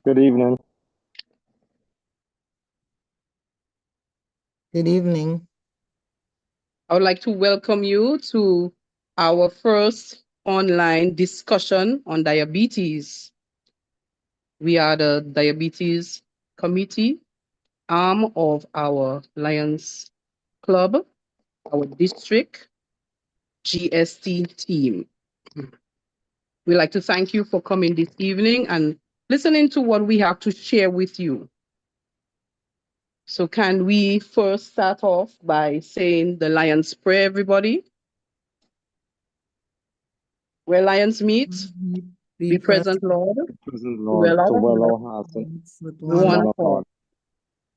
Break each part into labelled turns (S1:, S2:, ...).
S1: Good evening.
S2: Good evening.
S3: I would like to welcome you to our first online discussion on diabetes. We are the Diabetes Committee, arm of our Lions Club, our district GST team. We'd like to thank you for coming this evening and listening to what we have to share with you. So, can we first start off by saying the Lions Prayer, everybody? Where lions meet,
S2: Be
S3: be present,
S2: present
S3: Lord,
S1: Present
S3: to
S1: Lord,
S3: well
S1: to
S3: our
S1: well
S3: heart,
S1: our hearts and
S2: with
S3: be
S2: one
S3: one
S1: one
S3: accord,
S1: accord,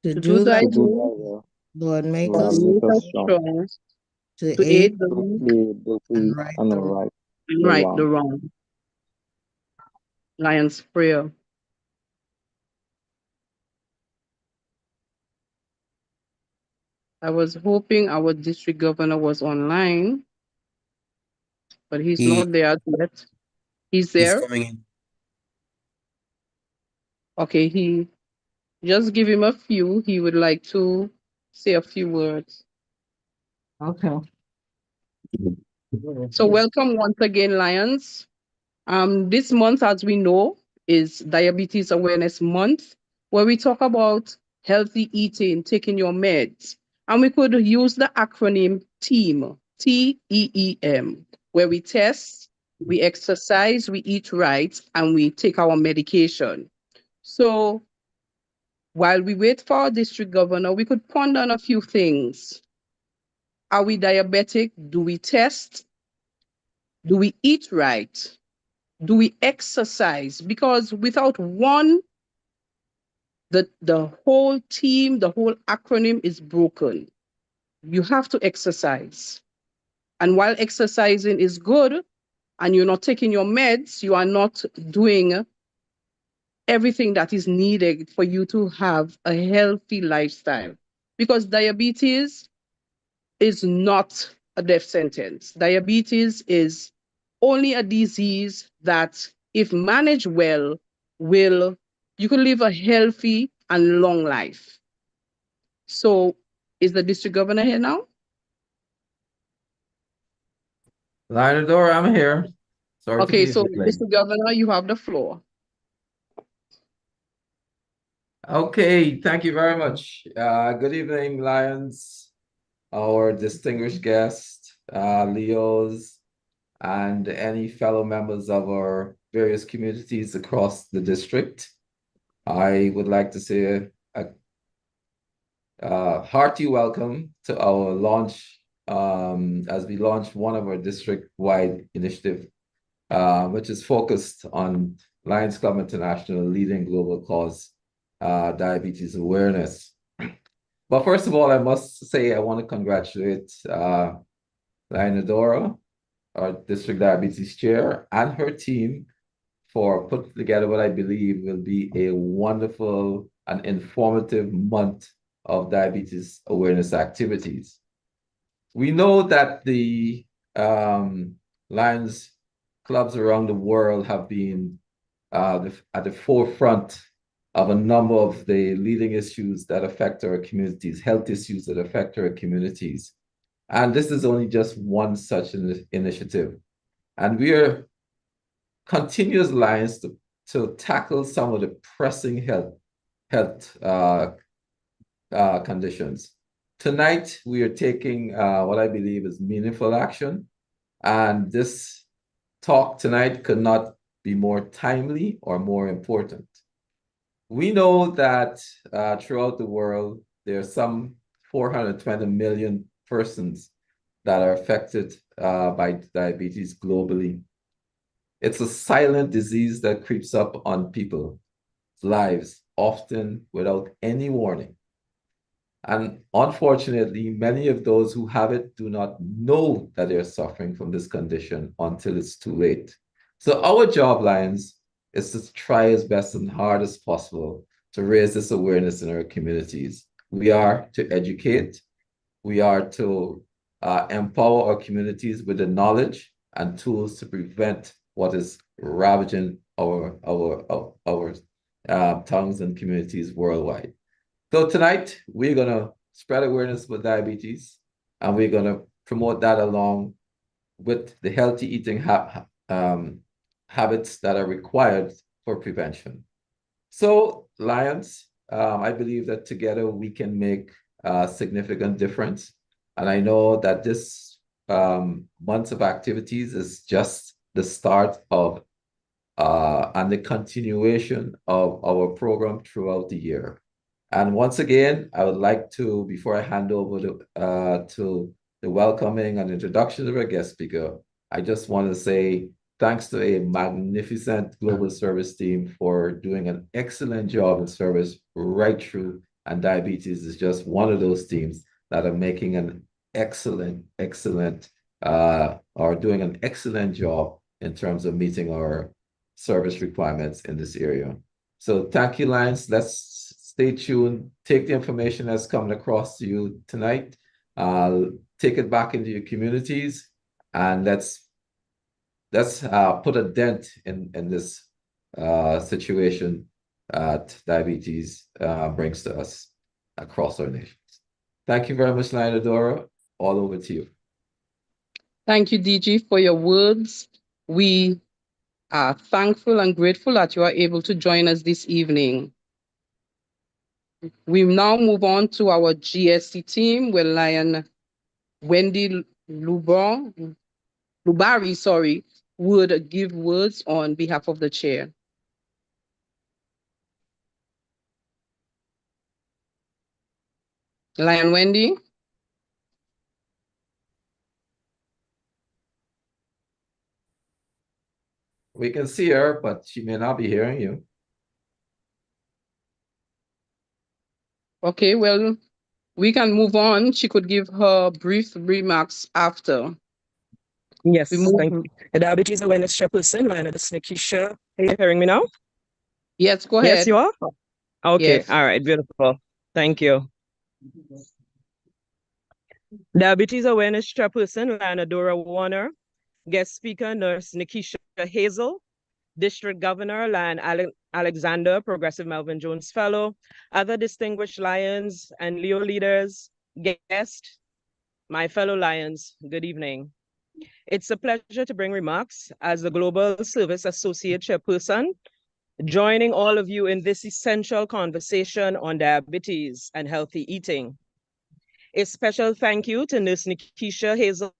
S2: to
S3: to do
S2: do
S3: thy
S2: that,
S1: to do
S3: will,
S1: thy will.
S2: Lord, make
S3: Lord,
S1: Lord,
S2: us
S1: make
S3: make
S1: us
S3: us
S1: strong
S3: strong,
S2: to
S3: to
S2: aid
S3: aid the
S1: to
S3: weak
S1: aid the
S2: and
S1: weak
S2: right
S1: and
S2: the
S1: right
S3: and
S1: the
S3: right the
S1: wrong.
S3: wrong. Lion's Prayer. I was hoping our district governor was online, but he's
S4: He
S3: not there yet. He's
S4: he's
S3: there.
S4: coming in.
S3: Okay, he just give him a few. He would like to say a few words.
S2: Okay.
S3: So welcome once again, Lions. This month, as we know, is Diabetes Awareness Month, where we talk about healthy eating, taking your meds. And we could use the acronym TEAM, TEEM, where we test, we exercise, we eat right, and we take our medication. So while we wait for our district governor, we could ponder on a few things. Are we diabetic? Do we test? Do we eat right? Do we exercise? Because without one, the whole team, the whole acronym is broken. You have to exercise. And while exercising is good and you're not taking your meds, you are not doing everything that is needed for you to have a healthy lifestyle. Because diabetes is not a death sentence. Diabetes is only a disease that, if managed well, will you can live a healthy and long life. So, is the district governor here now?
S4: Lionador, I'm here. Sorry to
S3: Okay,
S4: be a
S3: so
S4: bit late.
S3: Mr. Governor, you have the floor.
S4: Okay, thank you very much. Good evening, Lions, our distinguished guest, Leos, and any fellow members of our various communities across the district. I would like to say a hearty welcome to our launch as we launch one of our district-wide initiative, which is focused on Lions Club International leading global cause diabetes awareness. But first of all, I must say I want to congratulate Lionadora, our district diabetes chair, and her team for putting together what I believe will be a wonderful and informative month of diabetes awareness activities. We know that the Lions clubs around the world have been at the forefront of a number of the leading issues that affect our communities, health issues that affect our communities. And this is only just one such initiative. And we are continuous lines to tackle some of the pressing health conditions. Tonight, we are taking what I believe is meaningful action. And this talk tonight could not be more timely or more important. We know that throughout the world, there are some 420 million persons that are affected by diabetes globally. It's a silent disease that creeps up on people's lives, often without any warning. And unfortunately, many of those who have it do not know that they're suffering from this condition until it's too late. So our job, Lions, is to try as best and hard as possible to raise this awareness in our communities. We are to educate, we are to empower our communities with the knowledge and tools to prevent what is ravaging our towns and communities worldwide. So tonight, we're going to spread awareness about diabetes, and we're going to promote that along with the healthy eating habits that are required for prevention. So, Lions, I believe that together we can make a significant difference. And I know that this month of activities is just the start of and the continuation of our program throughout the year. And once again, I would like to, before I hand over to the welcoming and introduction of our guest speaker, I just want to say thanks to a magnificent global service team for doing an excellent job in service right through. And diabetes is just one of those teams that are making an excellent or doing an excellent job in terms of meeting our service requirements in this area. So thank you, Lions. Let's stay tuned. Take the information that's coming across to you tonight. Take it back into your communities, and let's put a dent in this situation that diabetes brings to us across our nations. Thank you very much, Lionadora. All over to you.
S3: Thank you, DG, for your words. We are thankful and grateful that you are able to join us this evening. We now move on to our GSC team, where Lion Wendy Lubari, would give words on behalf of the chair. Lion Wendy.
S4: We can see her, but she may not be hearing you.
S3: Okay, well, we can move on. She could give her brief remarks after.
S1: Yes,
S3: We move-
S1: thank you. The Diabetes Awareness Chairperson, Lioness Nikisha. Are you hearing me now?
S3: Yes, go ahead.
S1: Yes, you are? Okay,
S3: Yes.
S1: all right, beautiful. Thank you. Diabetes Awareness Chairperson, Lionadora Warner. Guest speaker, Nurse Nikisha Hazel. District Governor, Lion Alexander, Progressive Melvin Jones Fellow. Other distinguished Lions and Leo leaders, guests, my fellow Lions, good evening. It's a pleasure to bring remarks as the Global Service Associate Chairperson, joining all of you in this essential conversation on diabetes and healthy eating. A special thank you to Nurse Nikisha Hazel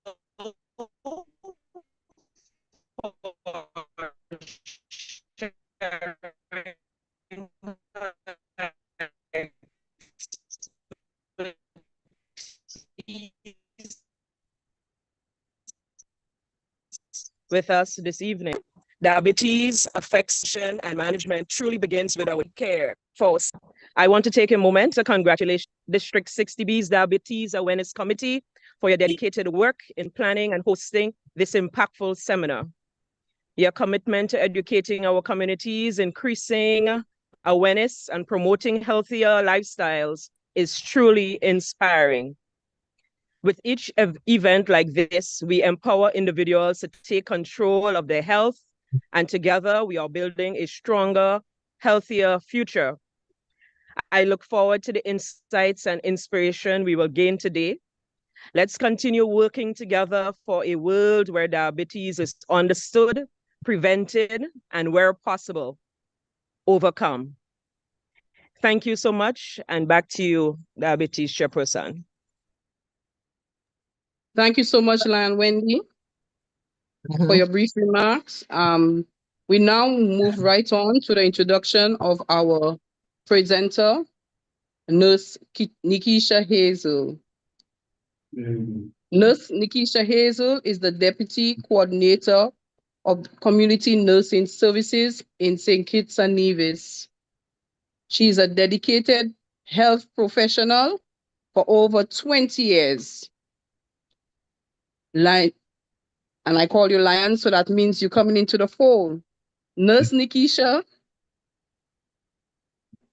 S1: with us this evening. Diabetes affects and management truly begins with our care force. I want to take a moment to congratulate District 60B's Diabetes Awareness Committee for your dedicated work in planning and hosting this impactful seminar. Your commitment to educating our communities, increasing awareness, and promoting healthier lifestyles is truly inspiring. With each event like this, we empower individuals to take control of their health, and together we are building a stronger, healthier future. I look forward to the insights and inspiration we will gain today. Let's continue working together for a world where diabetes is understood, prevented, and where possible, overcome. Thank you so much, and back to you, Diabetes Chairperson.
S3: Thank you so much, Lion Wendy, for your brief remarks. We now move right on to the introduction of our presenter, Nurse Nikisha Hazel. Nurse Nikisha Hazel is the Deputy Coordinator of Community Nursing Services in St. Kitts and Nevis. She is a dedicated health professional for over 20 years. And I call you Lion, so that means you're coming into the fold. Nurse Nikisha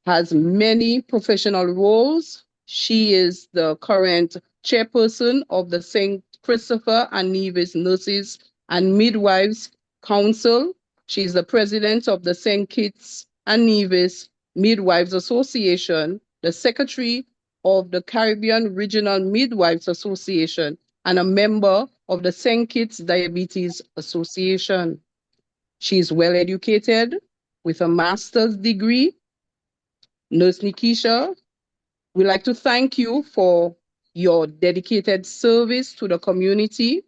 S3: has many professional roles. She is the current chairperson of the St. Christopher and Nevis Nurses and Midwives Council. She's the president of the St. Kitts and Nevis Midwives Association, the secretary of the Caribbean Regional Midwives Association, and a member of the St. Kitts Diabetes Association. She is well educated with a master's degree. Nurse Nikisha, we'd like to thank you for your dedicated service to the community.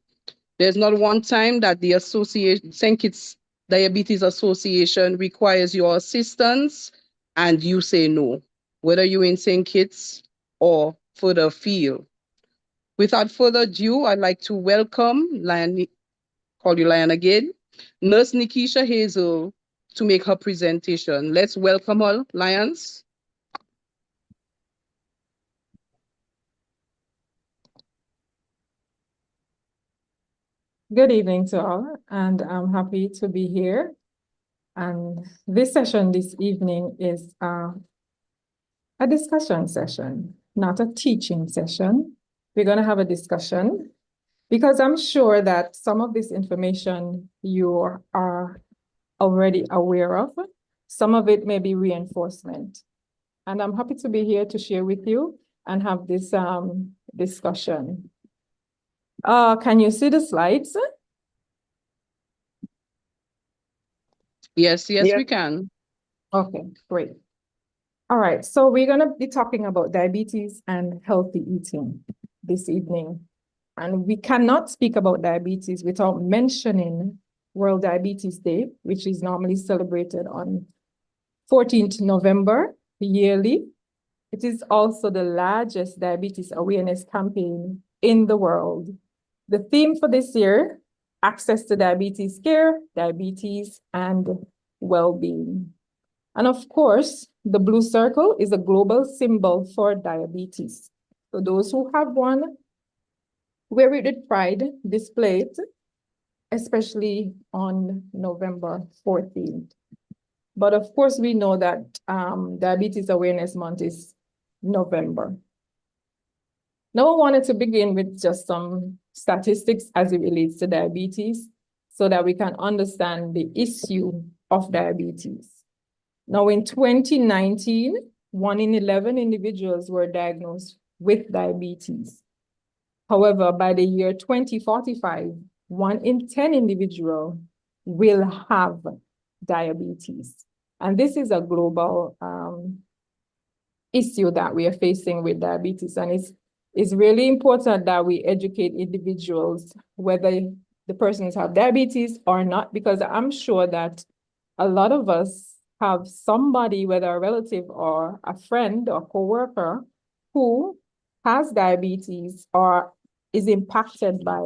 S3: There's not one time that the St. Kitts Diabetes Association requires your assistance and you say no, whether you're in St. Kitts or further afield. Without further ado, I'd like to welcome Lion, call you Lion again, Nurse Nikisha Hazel to make her presentation. Let's welcome her, Lions.
S5: Good evening to all, and I'm happy to be here. And this session this evening is a discussion session, not a teaching session. We're going to have a discussion because I'm sure that some of this information you are already aware of. Some of it may be reinforcement. And I'm happy to be here to share with you and have this discussion. Can you see the slides?
S3: Yes,
S1: Yeah.
S3: we can.
S5: Okay, great. All right, so we're going to be talking about diabetes and healthy eating this evening. And we cannot speak about diabetes without mentioning World Diabetes Day, which is normally celebrated on 14th November yearly. It is also the largest diabetes awareness campaign in the world. The theme for this year, access to diabetes care, diabetes, and well-being. And of course, the blue circle is a global symbol for diabetes. So those who have one, wear it with pride, display it, especially on November 14th. But of course, we know that Diabetes Awareness Month is November. Now I wanted to begin with just some statistics as it relates to diabetes so that we can understand the issue of diabetes. Now in 2019, 1 in 11 individuals were diagnosed with diabetes. However, by the year 2045, 1 in 10 individuals will have diabetes. And this is a global issue that we are facing with diabetes. And it's really important that we educate individuals, whether the persons have diabetes or not, because I'm sure that a lot of us have somebody, whether a relative or a friend or coworker, who has diabetes or is impacted by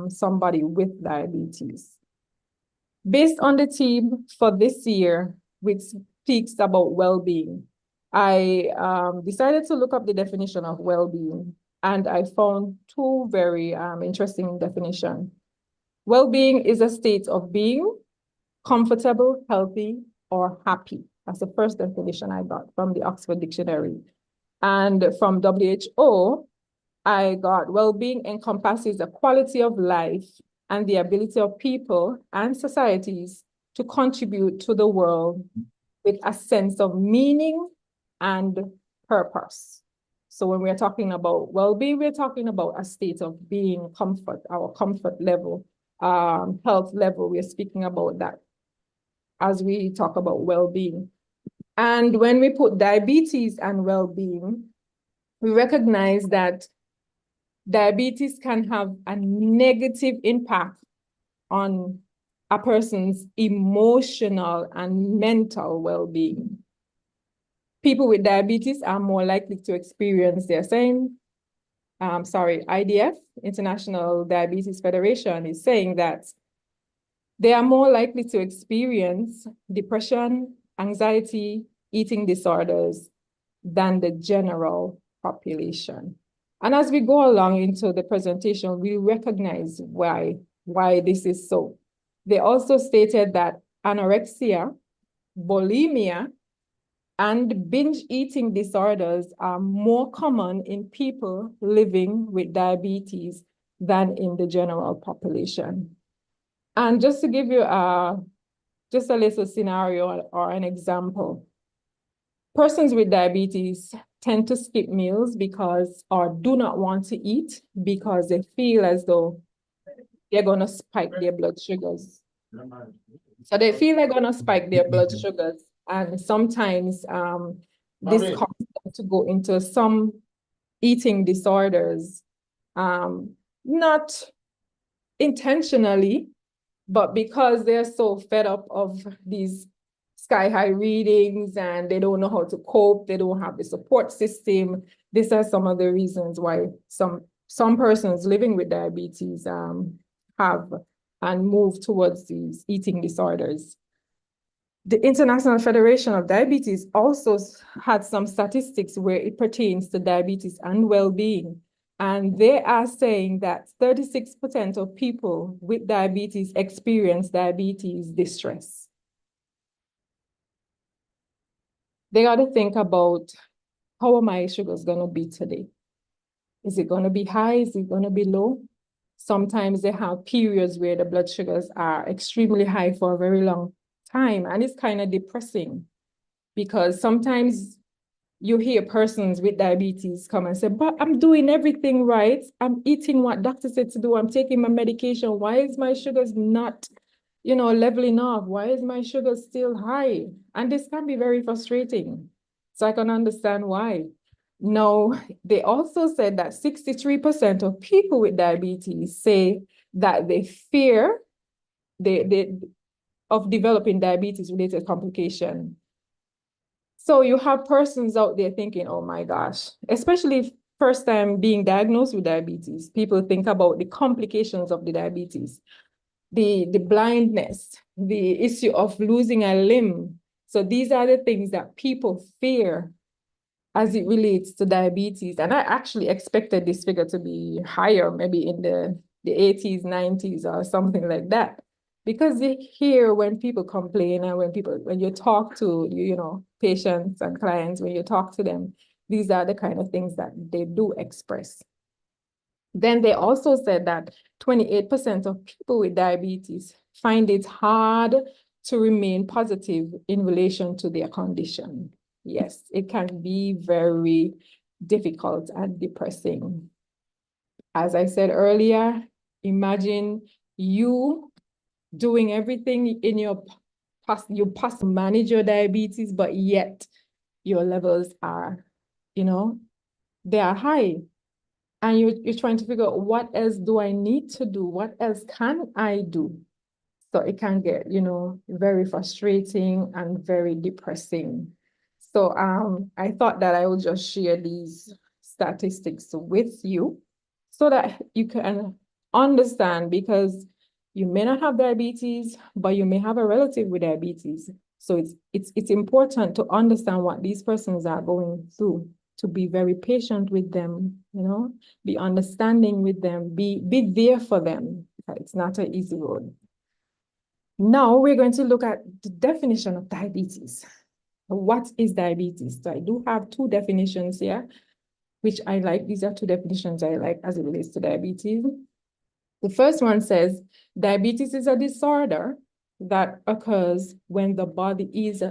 S5: somebody with diabetes. Based on the theme for this year, which speaks about well-being, I decided to look up the definition of well-being, and I found two very interesting definitions. Well-being is a state of being comfortable, healthy, or happy. That's the first definition I got from the Oxford Dictionary. And from WHO, I got well-being encompasses a quality of life and the ability of people and societies to contribute to the world with a sense of meaning and purpose. So when we're talking about well-being, we're talking about a state of being, comfort, our comfort level, health level. We're speaking about that as we talk about well-being. And when we put diabetes and well-being, we recognize that diabetes can have a negative impact on a person's emotional and mental well-being. People with diabetes are more likely to experience their same, IDF, International Diabetes Federation, is saying that they are more likely to experience depression, anxiety, eating disorders than the general population. And as we go along into the presentation, we recognize why this is so. They also stated that anorexia, bulimia, and binge eating disorders are more common in people living with diabetes than in the general population. And just to give you a just a little scenario or an example. Persons with diabetes tend to skip meals because, or do not want to eat because they feel as though they're going to spike their blood sugars. So they feel they're going to spike their blood sugars. And sometimes this causes them to go into some eating disorders, not intentionally, but because they're so fed up of these sky-high readings and they don't know how to cope, they don't have the support system. These are some of the reasons why some persons living with diabetes have and move towards these eating disorders. The International Federation of Diabetes also had some statistics where it pertains to diabetes and well-being. And they are saying that 36% of people with diabetes experience diabetes distress. They got to think about, how are my sugars going to be today? Is it going to be high? Is it going to be low? Sometimes they have periods where the blood sugars are extremely high for a very long time. And it's kind of depressing because sometimes you hear persons with diabetes come and say, but I'm doing everything right. I'm eating what doctor said to do. I'm taking my medication. Why is my sugars not, leveling off? Why is my sugar still high? And this can be very frustrating. So I can understand why. No, they also said that 63% of people with diabetes say that they fear of developing diabetes-related complication. So you have persons out there thinking, oh my gosh, especially first time being diagnosed with diabetes, people think about the complications of the diabetes, the blindness, the issue of losing a limb. So these are the things that people fear as it relates to diabetes. And I actually expected this figure to be higher, maybe in the 80s, 90s or something like that. Because you hear when people complain and when you talk to, patients and clients, when you talk to them, these are the kind of things that they do express. Then they also said that 28% of people with diabetes find it hard to remain positive in relation to their condition. Yes, it can be very difficult and depressing. As I said earlier, imagine you doing everything in your past to manage your diabetes, but yet your levels are, they are high. And you're trying to figure out, what else do I need to do? What else can I do? So it can get, very frustrating and very depressing. So I thought that I would just share these statistics with you so that you can understand, because you may not have diabetes, but you may have a relative with diabetes. So it's important to understand what these persons are going through, to be very patient with them, be understanding with them, be there for them. It's not an easy road. Now we're going to look at the definition of diabetes. What is diabetes? So I do have two definitions here, which I like. These are two definitions I like as it relates to diabetes. The first one says, diabetes is a disorder that occurs when the body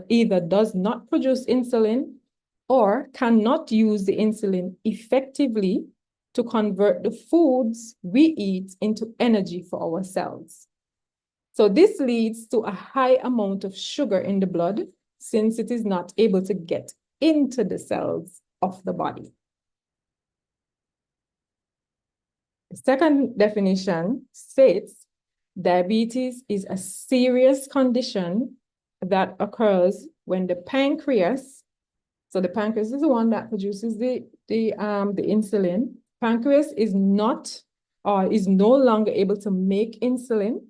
S5: either does not produce insulin or cannot use the insulin effectively to convert the foods we eat into energy for our cells. So this leads to a high amount of sugar in the blood, since it is not able to get into the cells of the body. The second definition states, diabetes is a serious condition that occurs when the pancreas, so the pancreas is the one that produces the insulin. Pancreas is not, or is no longer able to make insulin,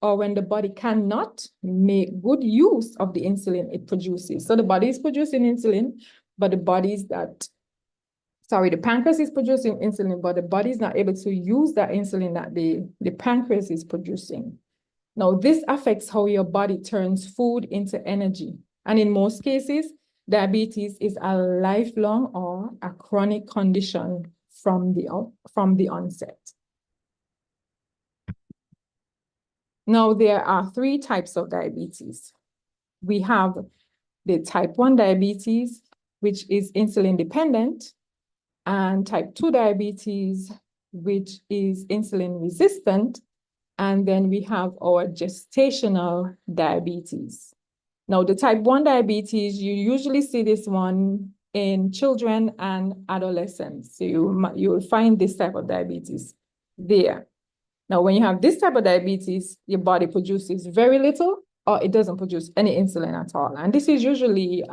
S5: or when the body cannot make good use of the insulin it produces. So the body is producing insulin, but the pancreas is producing insulin, but the body is not able to use that insulin that the pancreas is producing. Now, this affects how your body turns food into energy. And in most cases, diabetes is a lifelong or a chronic condition from the onset. Now, there are three types of diabetes. We have the type 1 diabetes, which is insulin dependent, and type 2 diabetes, which is insulin resistant, and then we have our gestational diabetes. Now, the type 1 diabetes, you usually see this one in children and adolescents. So you will find this type of diabetes there. Now, when you have this type of diabetes, your body produces very little or it doesn't produce any insulin at all. And this is usually,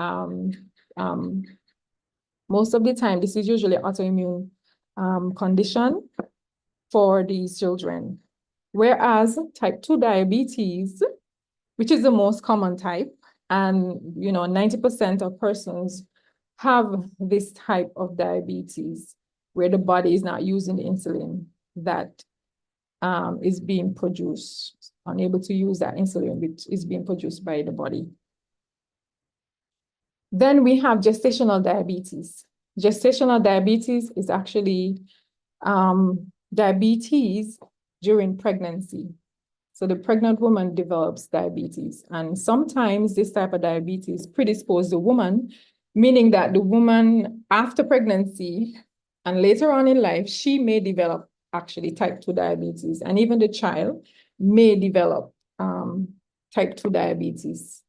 S5: most of the time, this is usually autoimmune condition for these children. Whereas type 2 diabetes, which is the most common type, and 90% of persons have this type of diabetes where the body is not using the insulin that is being produced, unable to use that insulin which is being produced by the body. Then we have gestational diabetes. Gestational diabetes is actually diabetes during pregnancy. So the pregnant woman develops diabetes, and sometimes this type of diabetes predisposes the woman, meaning that the woman after pregnancy and later on in life, she may develop actually type 2 diabetes, and even the child may develop type 2 diabetes.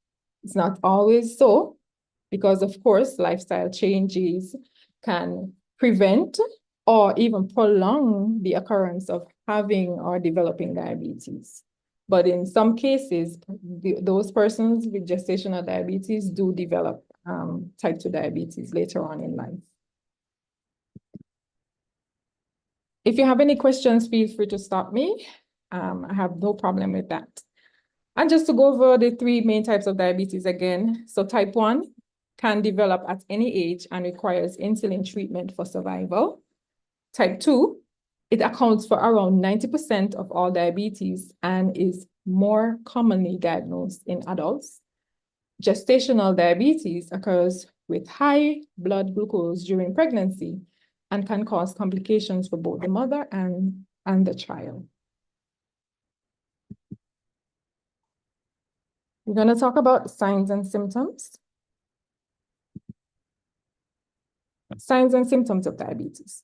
S5: It's not always so, because of course, lifestyle changes can prevent or even prolong the occurrence of having or developing diabetes. But in some cases, those persons with gestational diabetes do develop type 2 diabetes later on in life. If you have any questions, feel free to stop me. I have no problem with that. And just to go over the three main types of diabetes again. So type 1 can develop at any age and requires insulin treatment for survival. Type 2, it accounts for around 90% of all diabetes and is more commonly diagnosed in adults. Gestational diabetes occurs with high blood glucose during pregnancy and can cause complications for both the mother and the child. We're going to talk about signs and symptoms. Signs and symptoms of diabetes.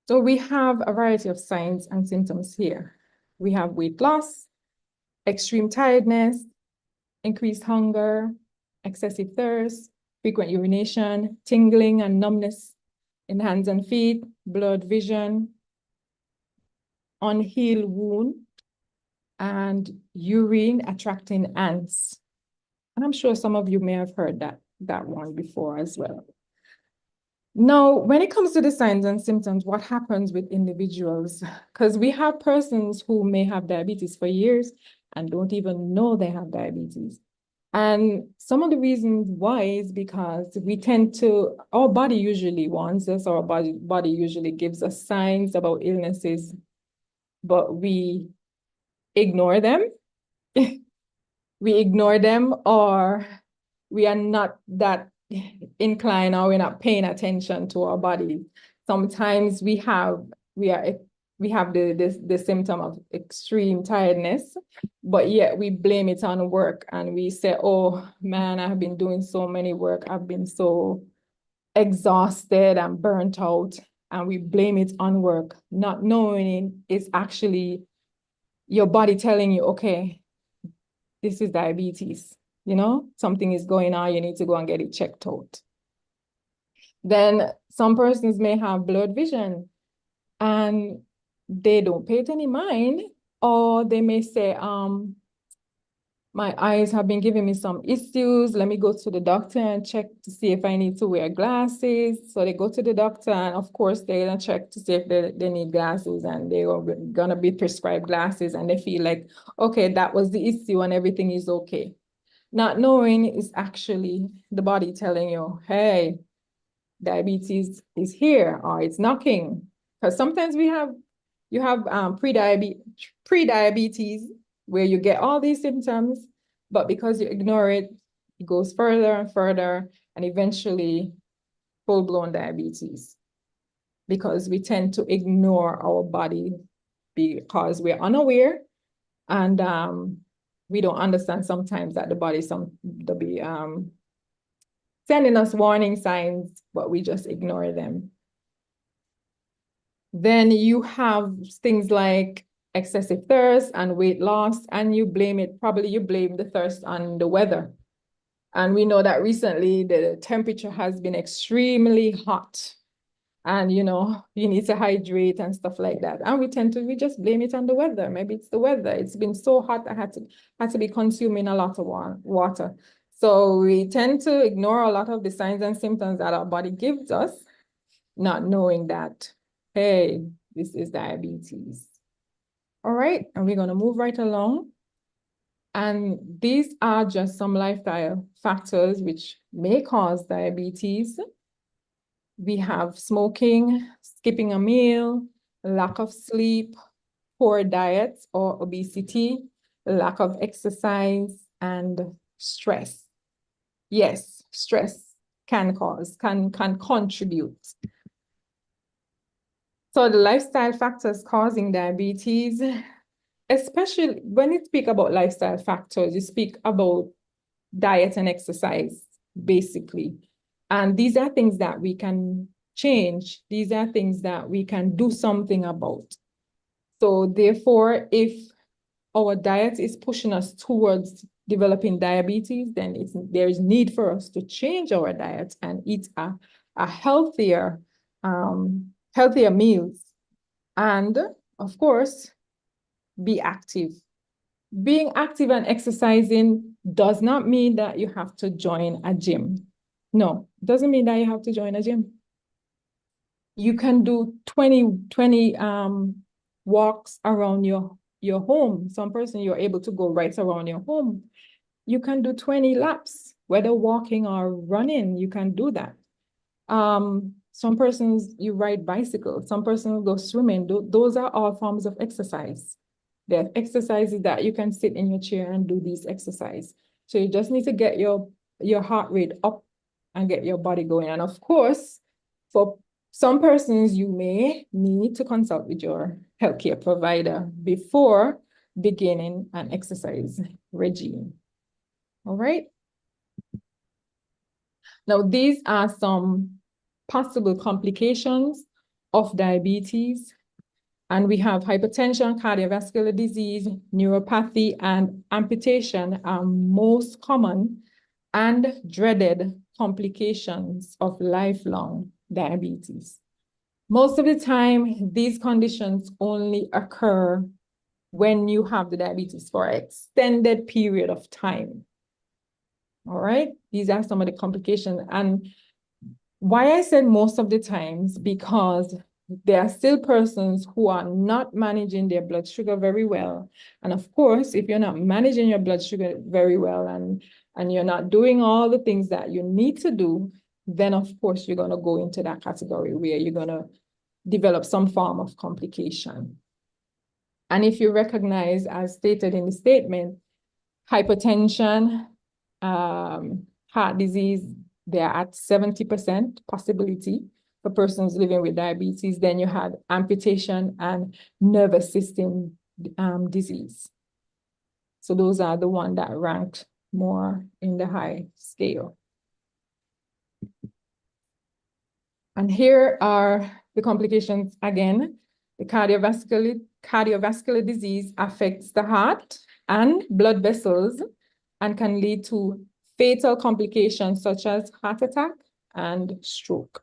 S5: So we have a variety of signs and symptoms here. We have weight loss, extreme tiredness, increased hunger, excessive thirst, frequent urination, tingling and numbness in hands and feet, blurred vision, unhealed wound, and urine attracting ants. And I'm sure some of you may have heard that one before as well. Now, when it comes to the signs and symptoms, what happens with individuals? Because we have persons who may have diabetes for years and don't even know they have diabetes. And some of the reasons why is because we tend to, our body usually warns us, our body usually gives us signs about illnesses, but we ignore them. We ignore them, or we are not that inclined, or we're not paying attention to our body. Sometimes we have the symptom of extreme tiredness, but yet we blame it on work and we say, oh man, I have been doing so many work. I've been so exhausted and burnt out, and we blame it on work, not knowing it's actually your body telling you, okay, this is diabetes. Something is going on, you need to go and get it checked out. Then some persons may have blurred vision and they don't pay it any mind, or they may say, my eyes have been giving me some issues. Let me go to the doctor and check to see if I need to wear glasses. So they go to the doctor, and of course they're gonna check to see if they need glasses, and they're gonna be prescribed glasses, and they feel like, okay, that was the issue and everything is okay. Not knowing is actually the body telling you, hey, diabetes is here, or it's knocking. Because sometimes you have pre-diabetes where you get all these symptoms, but because you ignore it, it goes further and further, and eventually full-blown diabetes. Because we tend to ignore our body because we're unaware And we don't understand sometimes that the body they'll be sending us warning signs, but we just ignore them. Then you have things like excessive thirst and weight loss, and you blame the thirst on the weather. And we know that recently the temperature has been extremely hot, and you need to hydrate and stuff like that. And we just blame it on the weather. Maybe it's the weather. It's been so hot, I had to be consuming a lot of water. So we tend to ignore a lot of the signs and symptoms that our body gives us, not knowing that, hey, this is diabetes. All right, and we're gonna move right along. And these are just some lifestyle factors which may cause diabetes. We have smoking, skipping a meal, lack of sleep, poor diet or obesity, lack of exercise, and stress. Yes, stress can contribute. So the lifestyle factors causing diabetes, especially when you speak about lifestyle factors, you speak about diet and exercise, basically. And these are things that we can change. These are things that we can do something about. So therefore, if our diet is pushing us towards developing diabetes, then there is need for us to change our diet and eat a healthier meals. And of course, be active. Being active and exercising does not mean that you have to join a gym. No, it doesn't mean that you have to join a gym. You can do 20 walks around your home. Some person, you're able to go right around your home. You can do 20 laps, whether walking or running, you can do that. Some persons, you ride bicycle. Some persons go swimming. Those are all forms of exercise. There are exercises that you can sit in your chair and do these exercises. So you just need to get your heart rate up and get your body going. And of course, for some persons, you may need to consult with your healthcare provider before beginning an exercise regime. All right. Now, these are some possible complications of diabetes. And we have hypertension, cardiovascular disease, neuropathy, and amputation are most common and dreaded complications of lifelong diabetes. Most of the time, these conditions only occur when you have the diabetes for an extended period of time. All right, these are some of the complications. And why I said most of the times, because there are still persons who are not managing their blood sugar very well. And of course, if you're not managing your blood sugar very well and you're not doing all the things that you need to do, then of course you're going to go into that category where you're going to develop some form of complication. And if you recognize, as stated in the statement, hypertension, heart disease, they're at 70% possibility for persons living with diabetes. Then you had amputation and nervous system disease. So those are the ones that ranked more in the high scale. And here are the complications again. The cardiovascular disease affects the heart and blood vessels and can lead to fatal complications such as heart attack and stroke.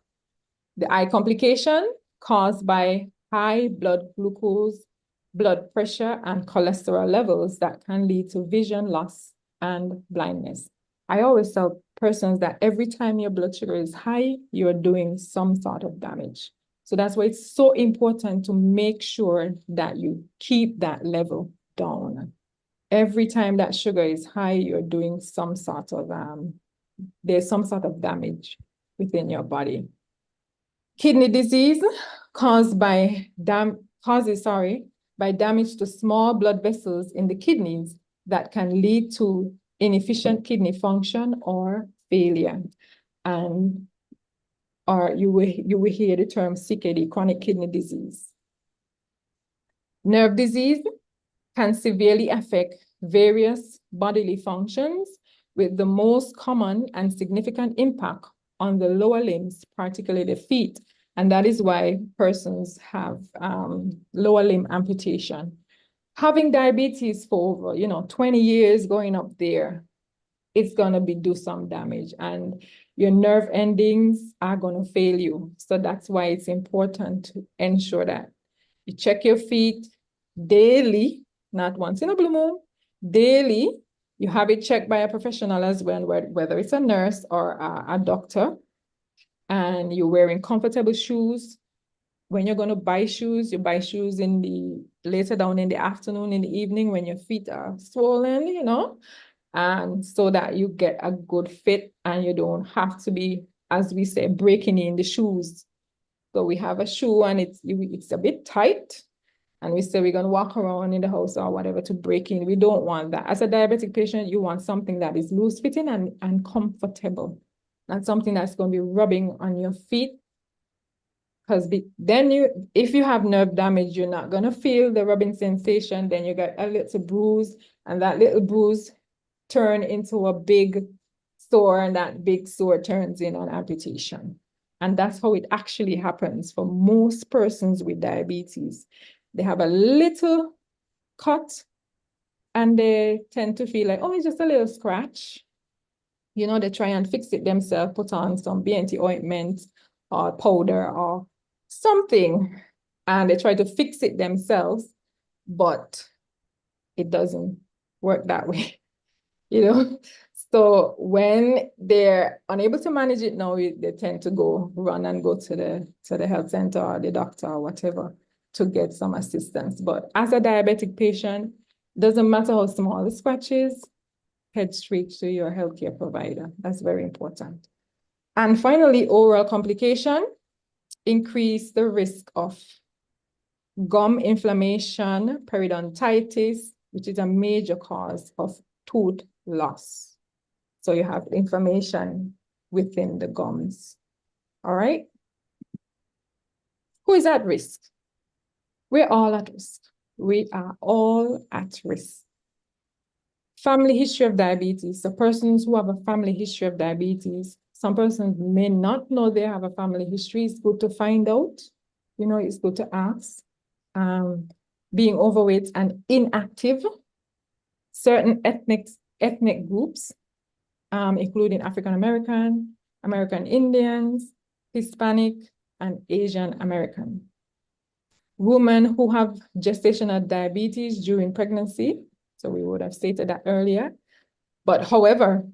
S5: The eye complication caused by high blood glucose, blood pressure, and cholesterol levels that can lead to vision loss and blindness. I always tell persons that every time your blood sugar is high, you're doing some sort of damage. So that's why it's so important to make sure that you keep that level down. Every time that sugar is high, you're doing some sort of, there's some sort of damage within your body. Kidney disease caused by damage to small blood vessels in the kidneys that can lead to inefficient kidney function or failure. Or you will hear the term CKD, chronic kidney disease. Nerve disease can severely affect various bodily functions, with the most common and significant impact on the lower limbs, particularly the feet. And that is why persons have lower limb amputation. Having diabetes for over, 20 years going up there, it's gonna do some damage, and your nerve endings are gonna fail you. So that's why it's important to ensure that you check your feet daily, not once in a blue moon, daily. You have it checked by a professional as well, whether it's a nurse or a doctor, and you're wearing comfortable shoes. When you're going to buy shoes, you buy shoes later down in the afternoon, in the evening, when your feet are swollen, and so that you get a good fit and you don't have to be, as we say, breaking in the shoes. So we have a shoe and it's a bit tight, and we say we're going to walk around in the house or whatever to break in. We don't want that. As a diabetic patient, you want something that is loose fitting and comfortable, not something that's going to be rubbing on your feet. Because then if you have nerve damage, you're not going to feel the rubbing sensation. Then you get a little bruise, and that little bruise turn into a big sore, and that big sore turns in on amputation. And that's how it actually happens for most persons with diabetes. They have a little cut and they tend to feel like, oh, it's just a little scratch. They try and fix it themselves, put on some BNT ointment or powder or something, and they try to fix it themselves, but it doesn't work that way, So when they're unable to manage it now, they tend to run to the health center or the doctor or whatever to get some assistance. But as a diabetic patient, doesn't matter how small the scratch is, head straight to your healthcare provider. That's very important. And finally, oral complication increase the risk of gum inflammation, periodontitis, which is a major cause of tooth loss. So you have inflammation within the gums. All right. Who is at risk? We're all at risk. We are all at risk. Family history of diabetes. So persons who have a family history of diabetes, some persons may not know they have a family history. It's good to find out. It's good to ask. Being overweight and inactive. Certain ethnic groups, including African American, American Indians, Hispanic, and Asian American. Women who have gestational diabetes during pregnancy. So we would have stated that earlier. But however,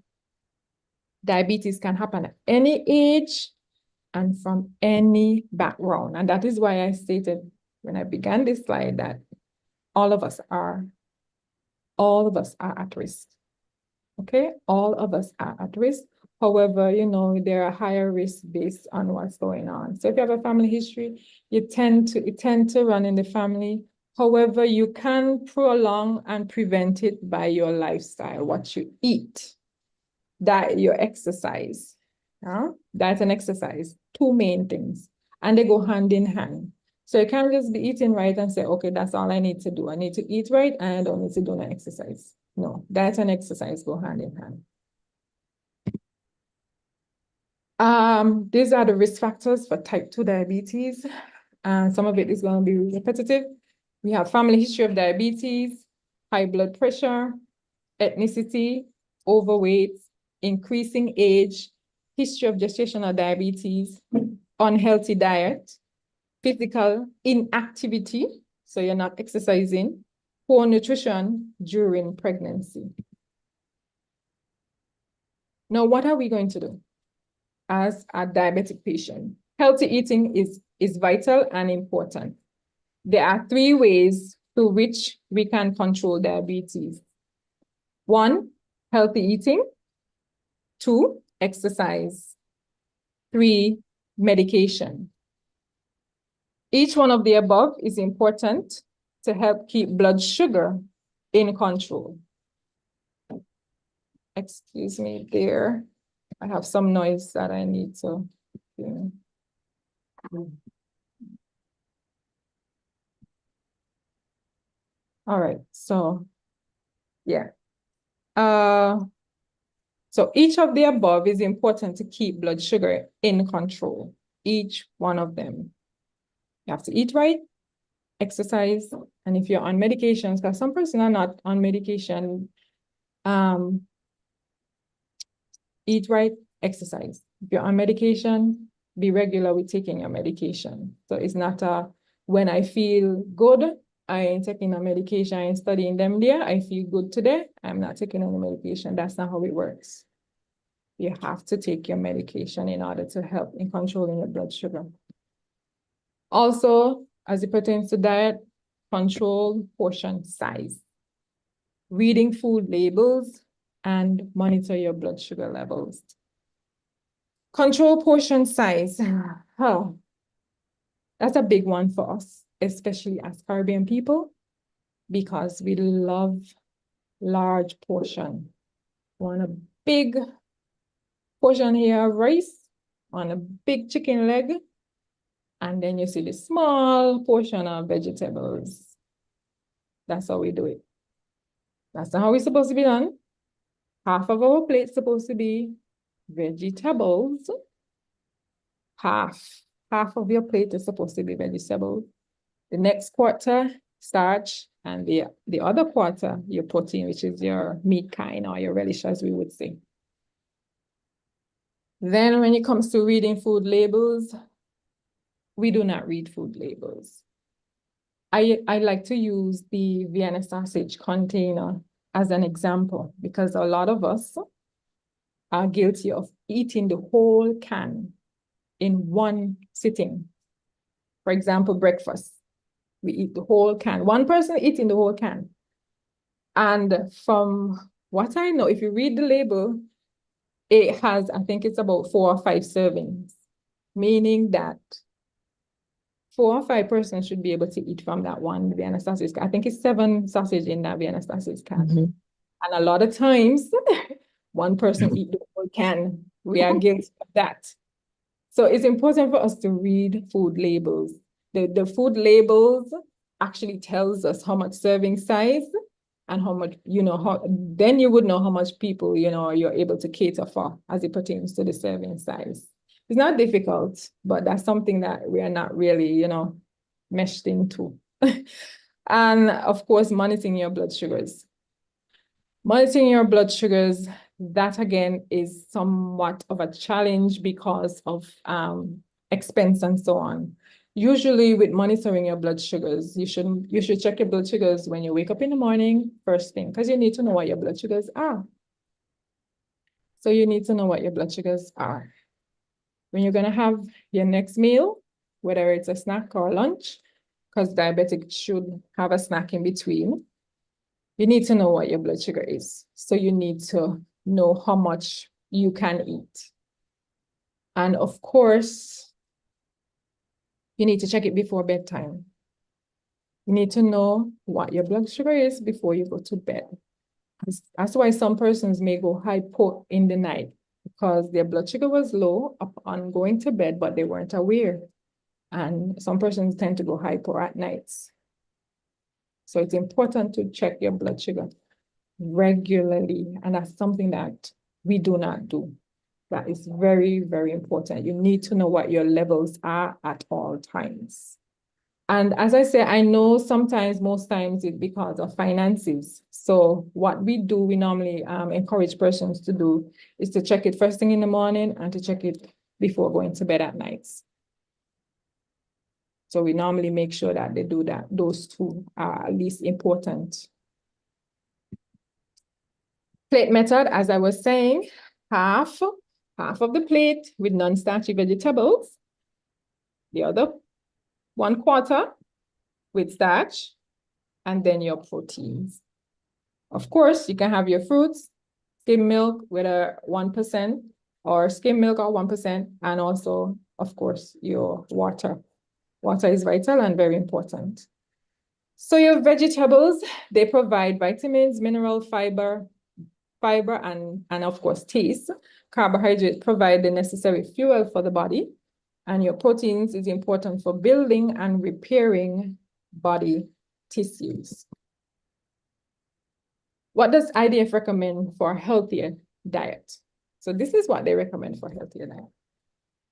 S5: diabetes can happen at any age and from any background. And that is why I stated when I began this slide that all of us are at risk. Okay, all of us are at risk. However, there are higher risks based on what's going on. So if you have a family history, it tend to run in the family. However, you can prolong and prevent it by your lifestyle, what you eat, diet, your exercise. Diet and exercise, two main things, and they go hand in hand. So you can't just be eating right and say, okay, that's all I need to do. I need to eat right and I don't need to do no exercise. No, diet and exercise go hand in hand. These are the risk factors for type 2 diabetes. And some of it is going to be repetitive. We have family history of diabetes, high blood pressure, ethnicity, overweight, increasing age, history of gestational diabetes, unhealthy diet, physical inactivity, so you're not exercising, poor nutrition during pregnancy. Now, what are we going to do as a diabetic patient? Healthy eating is vital and important. There are 3 ways through which we can control diabetes. 1, healthy eating. 2, exercise. 3, medication. Each one of the above is important to help keep blood sugar in control. Excuse me there. I have some noise that I need to do. All right, so yeah. So each of the above is important to keep blood sugar in control. Each one of them. You have to eat right, exercise, and if you're on medications, because some persons are not on medication, eat right, exercise. If you're on medication, be regular with taking your medication. So it's not when I feel good, I ain't taking a medication, I ain't studying them there. I feel good today, I'm not taking any medication. That's not how it works. You have to take your medication in order to help in controlling your blood sugar. Also, as it pertains to diet, control portion size. Reading food labels and monitor your blood sugar levels. Control portion size. Oh, that's a big one for us, especially as Caribbean people, because we love large portion. Want a big portion here of rice, on a big chicken leg, and then you see the small portion of vegetables. That's how we do it. That's not how it's supposed to be done. Half of our plate is supposed to be vegetables. Half of your plate is supposed to be vegetables. The next quarter, starch, and the other quarter, your protein, which is your meat kind or your relish, as we would say. Then when it comes to reading food labels, we do not read food labels. I like to use the Vienna sausage container as an example, because a lot of us are guilty of eating the whole can in one sitting. For example, breakfast, we eat the whole can. One person eating the whole can. And from what I know, if you read the label, it has, I think it's about 4 or 5 servings, meaning that 4 or 5 persons should be able to eat from that one Vienna sausage. I think it's 7 sausage in that Vienna sausage can. And a lot of times, one person eat the whole can. We are guilty of that. So it's important for us to read food labels. The food labels actually tells us how much serving size and how much, then you would know how much people, you're able to cater for as it pertains to the serving size. It's not difficult, but that's something that we are not really, meshed into. And of course, monitoring your blood sugars. Monitoring your blood sugars, that again is somewhat of a challenge because of expense and so on. Usually with monitoring your blood sugars, you should check your blood sugars when you wake up in the morning, first thing, because you need to know what your blood sugars are. So you need to know what your blood sugars are. When you're gonna have your next meal, whether it's a snack or lunch, because diabetics should have a snack in between, you need to know what your blood sugar is. So you need to know how much you can eat. And of course, you need to check it before bedtime. You need to know what your blood sugar is before you go to bed. That's why some persons may go hypo in the night, because their blood sugar was low upon going to bed, but they weren't aware. And some persons tend to go hypo at nights. So it's important to check your blood sugar regularly. And that's something that we do not do. That is very, very important. You need to know what your levels are at all times. And as I say, I know sometimes, most times it's because of finances. So what we do, we normally encourage persons to do is to check it first thing in the morning and to check it before going to bed at nights. So we normally make sure that they do that. Those two are at least important. Plate method, as I was saying, half of the plate with non-starchy vegetables, the other 1/4 with starch, and then your proteins. Of course, you can have your fruits, skim milk with a 1%, or skim milk or 1%, and also, of course, your water. Water is vital and very important. So your vegetables, they provide vitamins, mineral, fiber, and of course, taste. Carbohydrates provide the necessary fuel for the body. And your proteins is important for building and repairing body tissues. What does IDF recommend for a healthier diet? So this is what they recommend for a healthier diet.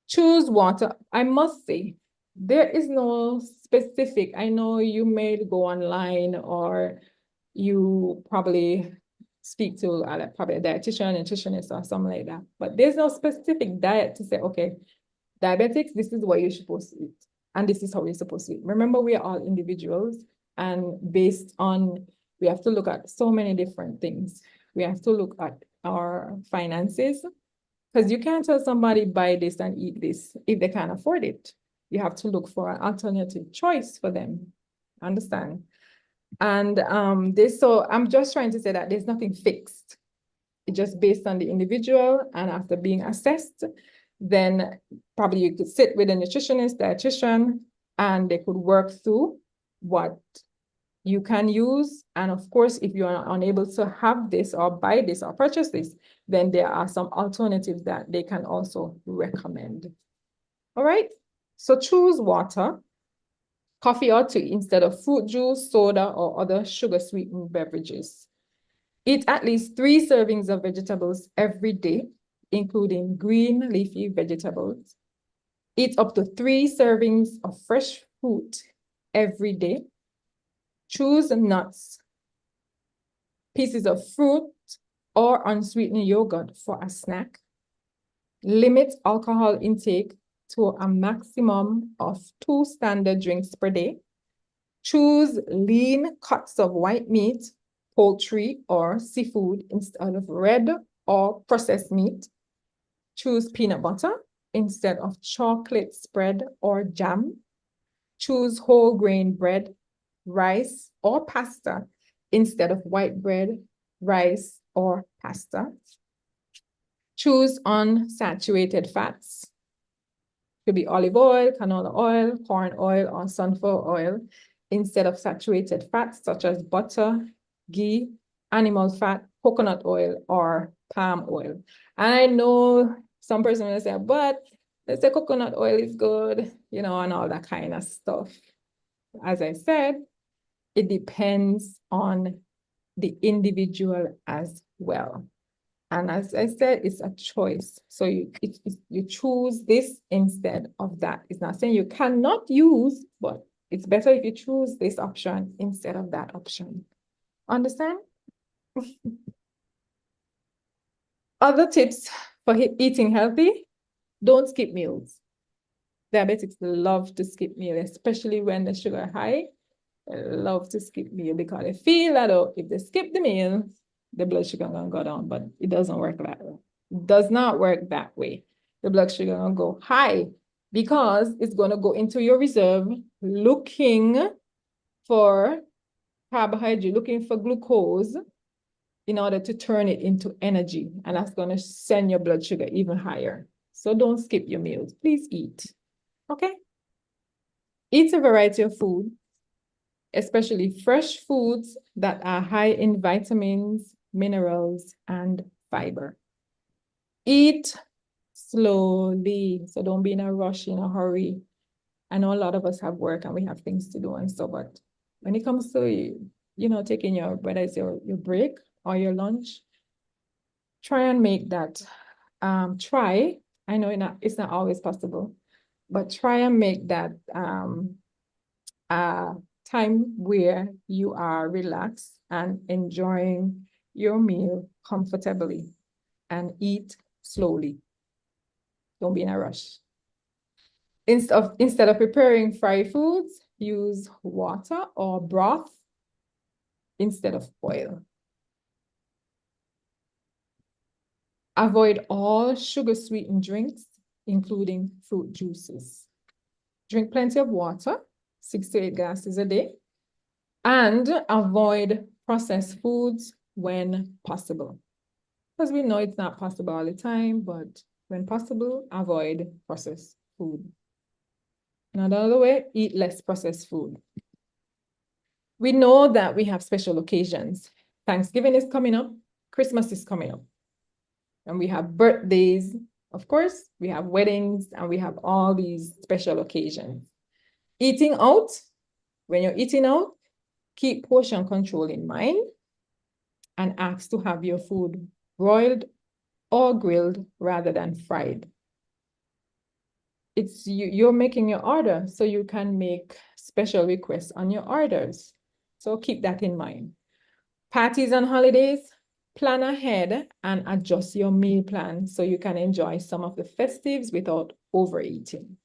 S5: Choose water. I must say, there is no specific. I know you may go online or you probably speak to probably a dietitian, nutritionist, or something like that. But there's no specific diet to say, okay, diabetics, this is what you're supposed to eat. And this is how you're supposed to eat. Remember, we are all individuals, and based on, we have to look at so many different things. We have to look at our finances, because you can't tell somebody buy this and eat this if they can't afford it. You have to look for an alternative choice for them. Understand? And so I'm just trying to say that there's nothing fixed. It's just based on the individual, and after being assessed, then probably you could sit with a nutritionist, dietitian, and they could work through what you can use. And of course, if you are unable to have this or buy this or purchase this, then there are some alternatives that they can also recommend. All right, so choose water, coffee or tea instead of fruit juice, soda, or other sugar-sweetened beverages. Eat at least 3 servings of vegetables every day, including green leafy vegetables. Eat up to 3 servings of fresh fruit every day. Choose nuts, pieces of fruit, or unsweetened yogurt for a snack. Limit alcohol intake to a maximum of 2 standard drinks per day. Choose lean cuts of white meat, poultry, or seafood instead of red or processed meat. Choose peanut butter instead of chocolate spread or jam. Choose whole grain bread, rice, or pasta instead of white bread, rice, or pasta. Choose unsaturated fats. Could be olive oil, canola oil, corn oil, or sunflower oil instead of saturated fats such as butter, ghee, animal fat, coconut oil, or palm oil. And I know some person will say, but let's say coconut oil is good, you know, and all that kind of stuff. As I said, it depends on the individual as well. And as I said, it's a choice. So you choose this instead of that. It's not saying you cannot use, but it's better if you choose this option instead of that option. Understand? Other tips for eating healthy: don't skip meals. Diabetics love to skip meals, especially when the sugar high. They love to skip meal because they feel that if they skip the meal, the blood sugar gonna go down, but it doesn't work that way. It does not work that way. The blood sugar gonna go high because it's gonna go into your reserve looking for carbohydrate, looking for glucose in order to turn it into energy. And that's gonna send your blood sugar even higher. So don't skip your meals. Please eat, okay? Eat a variety of food, especially fresh foods that are high in vitamins, minerals, and fiber. Eat slowly, so don't be in a rush, in a hurry. I know a lot of us have work and we have things to do and so, but when it comes to, you know, taking your, whether it's your break or your lunch, try and make that, I know it's not always possible, but try and make that time where you are relaxed and enjoying your meal comfortably, and eat slowly. Don't be in a rush. Instead of preparing fried foods, use water or broth instead of oil. Avoid all sugar-sweetened drinks, including fruit juices. Drink plenty of water, 6 to 8 glasses a day, and avoid processed foods when possible. Because we know it's not possible all the time, but when possible, avoid processed food. Another way, eat less processed food. We know that we have special occasions. Thanksgiving is coming up, Christmas is coming up, and we have birthdays. Of course, we have weddings, and we have all these special occasions. Eating out, when you're eating out, keep portion control in mind and ask to have your food broiled or grilled rather than fried. It's you're making your order, so you can make special requests on your orders. So keep that in mind. Parties and holidays, plan ahead and adjust your meal plan so you can enjoy some of the festives without overeating.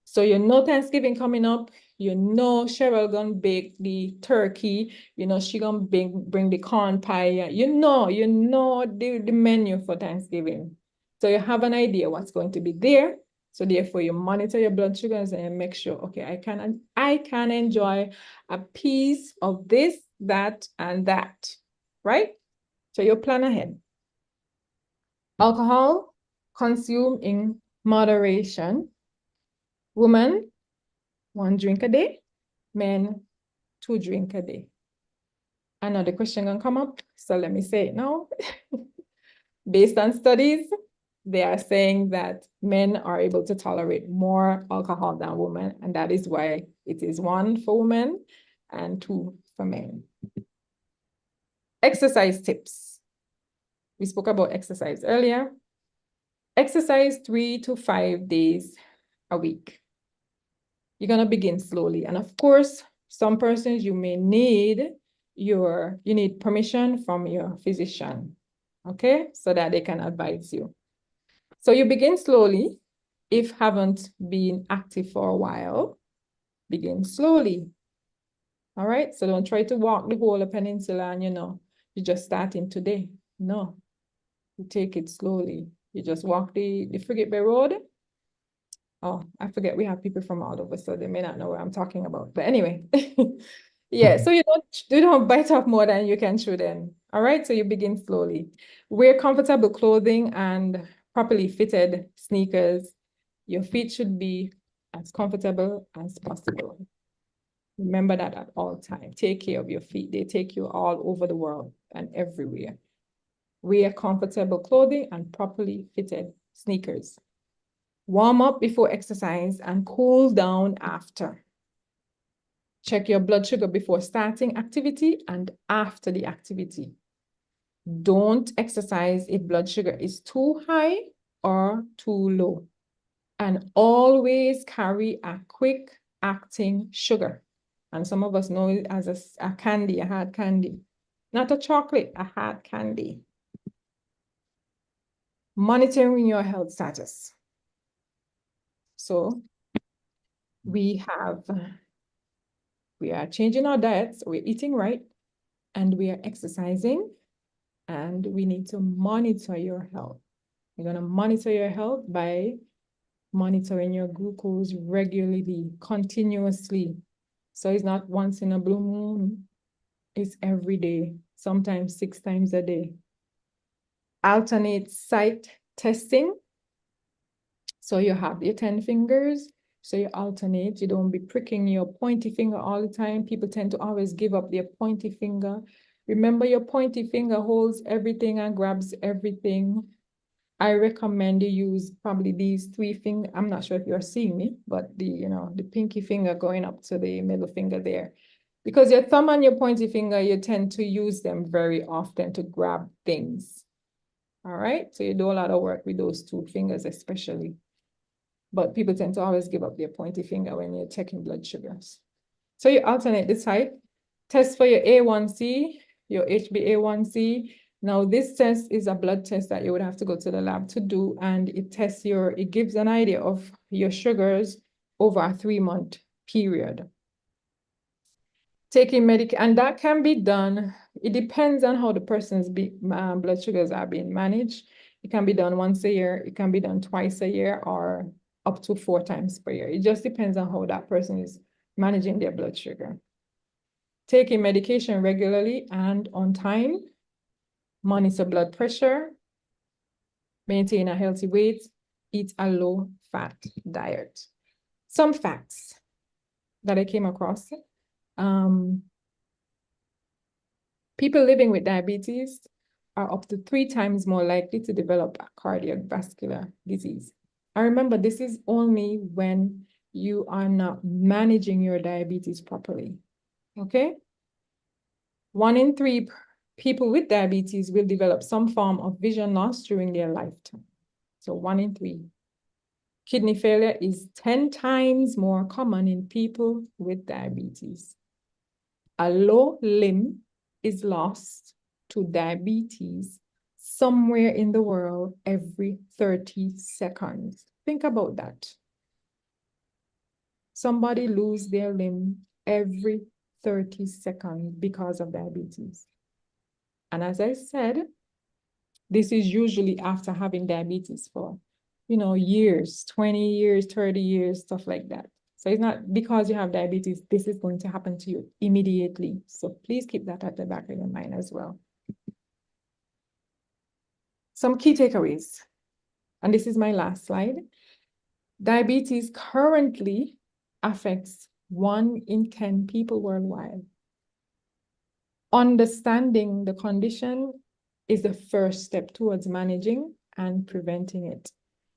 S5: So you know Thanksgiving coming up, you know Cheryl gonna bake the turkey, you know she gonna bring the corn pie, you know the menu for Thanksgiving. So you have an idea what's going to be there. So therefore you monitor your blood sugars and make sure, okay, I can enjoy a piece of this, that, and that, right? So you plan ahead. Alcohol, consume in moderation. Women, 1 drink a day. Men, 2 drinks a day. Another question gonna come up, so let me say it now. Based on studies, they are saying that men are able to tolerate more alcohol than women, and that is why it is 1 for women and 2 for men. Exercise tips. We spoke about exercise earlier. Exercise 3 to 5 days a week. You're gonna begin slowly. And of course, some persons you may need you need permission from your physician, okay? So that they can advise you. So you begin slowly. If haven't been active for a while, begin slowly. All right, so don't try to walk the whole peninsula and you're just starting today. No, you take it slowly. You just walk the Frigate Bay Road. Oh, I forget we have people from all over, so they may not know what I'm talking about. But anyway, yeah, so you don't bite off more than you can chew then. All right, so you begin slowly. Wear comfortable clothing and properly fitted sneakers. Your feet should be as comfortable as possible. Remember that at all times. Take care of your feet. They take you all over the world and everywhere. Wear comfortable clothing and properly fitted sneakers. Warm up before exercise and cool down after. Check your blood sugar before starting activity and after the activity. Don't exercise if blood sugar is too high or too low. And always carry a quick acting sugar. And some of us know it as a candy, a hard candy. Not a chocolate, a hard candy. Monitoring your health status. So we are changing our diets, we're eating right, and we are exercising, and we need to monitor your health. You're going to monitor your health by monitoring your glucose regularly, continuously. So it's not once in a blue moon, it's every day, sometimes 6 times a day. Alternate site testing. So you have your 10 fingers, so you alternate, you don't be pricking your pointy finger all the time. People tend to always give up their pointy finger. Remember, your pointy finger holds everything and grabs everything. I recommend you use probably these 3 fingers. I'm not sure if you're seeing me, but the pinky finger going up to the middle finger there. Because your thumb and your pointy finger, you tend to use them very often to grab things. All right, so you do a lot of work with those 2 fingers especially. But people tend to always give up their pointy finger when you're checking blood sugars. So you alternate the type. Test for your A1C, your HbA1c. Now this test is a blood test that you would have to go to the lab to do, and it gives an idea of your sugars over a 3-month period. Taking medication, and that can be done. It depends on how the person's blood sugars are being managed. It can be done once a year, it can be done twice a year, or up to 4 times per year. It just depends on how that person is managing their blood sugar. Taking medication regularly and on time. Monitor blood pressure. Maintain a healthy weight. Eat a low-fat diet. Some facts that I came across. People living with diabetes are up to 3 times more likely to develop a cardiovascular disease. And remember, this is only when you are not managing your diabetes properly, okay? 1 in 3 people with diabetes will develop some form of vision loss during their lifetime. So 1 in 3. Kidney failure is 10 times more common in people with diabetes. A low limb is lost to diabetes somewhere in the world every 30 seconds. Think about that. Somebody lose their limb every 30 seconds because of diabetes. And as I said, this is usually after having diabetes for, years, 20 years, 30 years, stuff like that. So it's not because you have diabetes, this is going to happen to you immediately. So please keep that at the back of your mind as well. Some key takeaways, and this is my last slide. Diabetes currently affects 1 in 10 people worldwide. Understanding the condition is the first step towards managing and preventing it.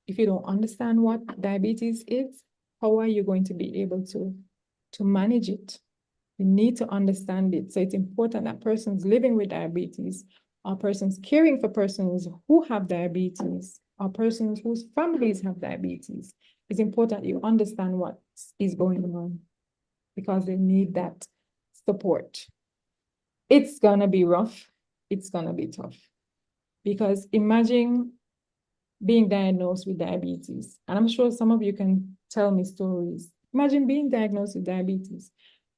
S5: If you don't understand what diabetes is, how are you going to be able to manage it? You need to understand it. So it's important that persons living with diabetes, or persons caring for persons who have diabetes, or persons whose families have diabetes, it's important you understand what is going on, because they need that support. It's gonna be rough. It's gonna be tough. Because imagine being diagnosed with diabetes. And I'm sure some of you can tell me stories. Imagine being diagnosed with diabetes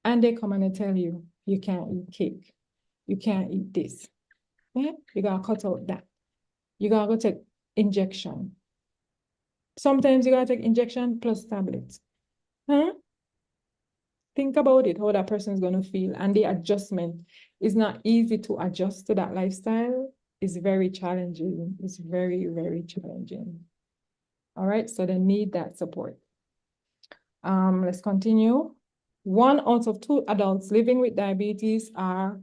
S5: and they come and they tell you, you can't eat cake. You can't eat this. Yeah? You gotta cut out that. You gotta go take injection. Sometimes you gotta take injection plus tablets. Huh? Think about it, how that person is gonna feel. And the adjustment is not easy to adjust to that lifestyle. It's very challenging. It's very, very challenging. All right, so they need that support. Let's continue. 1 out of 2 adults living with diabetes are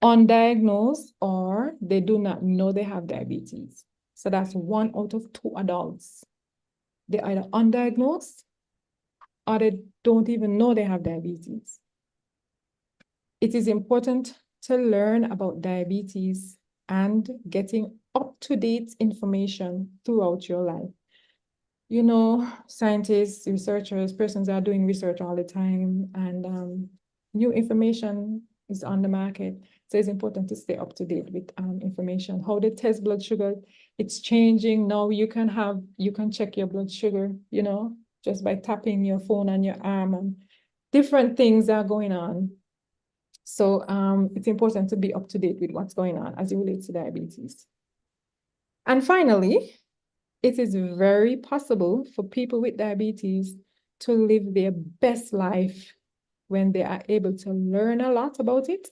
S5: undiagnosed or they do not know they have diabetes. So that's 1 out of 2 adults. They're either undiagnosed or they don't even know they have diabetes. It is important to learn about diabetes and getting up-to-date information throughout your life. Scientists, researchers, persons are doing research all the time, and new information is on the market. So it's important to stay up to date with information. How they test blood sugar, it's changing. Now you can check your blood sugar, just by tapping your phone on your arm, and different things are going on. So it's important to be up to date with what's going on as it relates to diabetes. And finally, it is very possible for people with diabetes to live their best life when they are able to learn a lot about it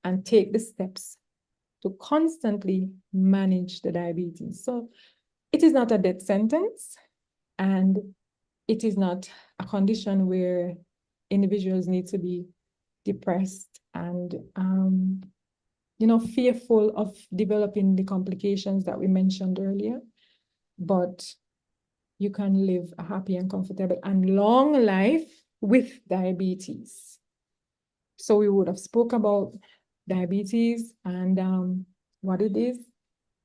S5: and take the steps to constantly manage the diabetes. So it is not a death sentence, and it is not a condition where individuals need to be depressed and fearful of developing the complications that we mentioned earlier. But you can live a happy and comfortable and long life with diabetes. So we would have spoke about diabetes and what it is,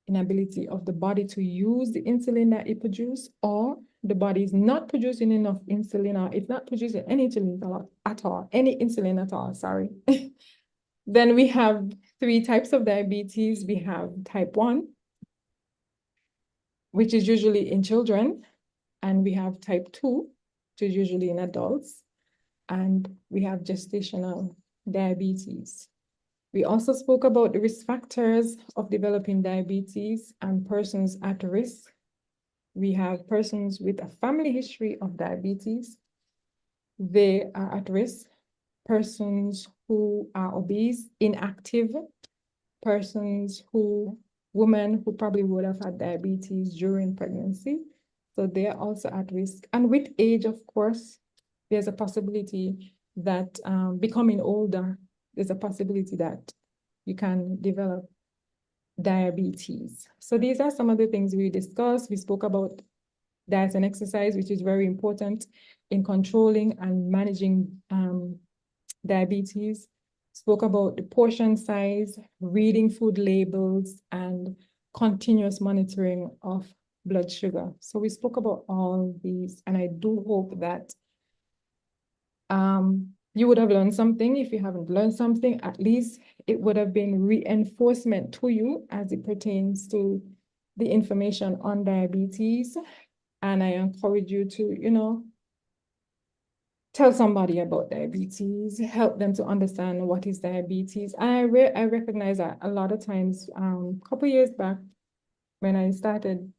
S5: inability of the body to use the insulin that it produces, or the body is not producing enough insulin, or it's not producing any insulin at all, sorry. Then we have 3 types of diabetes. We have type 1, which is usually in children, and we have type 2, which is usually in adults, and we have gestational diabetes. We also spoke about the risk factors of developing diabetes and persons at risk. We have persons with a family history of diabetes. They are at risk. Persons who are obese, inactive, women who probably would have had diabetes during pregnancy. So they are also at risk. And with age, of course, there's a possibility that becoming older, there's a possibility that you can develop diabetes. So these are some of the things we discussed. We spoke about diet and exercise, which is very important in controlling and managing diabetes. spoke about the portion size, reading food labels, and continuous monitoring of blood sugar. So we spoke about all these, and I do hope that you would have learned something. If you haven't learned something, at least it would have been reinforcement to you as it pertains to the information on diabetes. And I encourage you to, tell somebody about diabetes, help them to understand what is diabetes. I recognize that a lot of times, a couple years back, when I started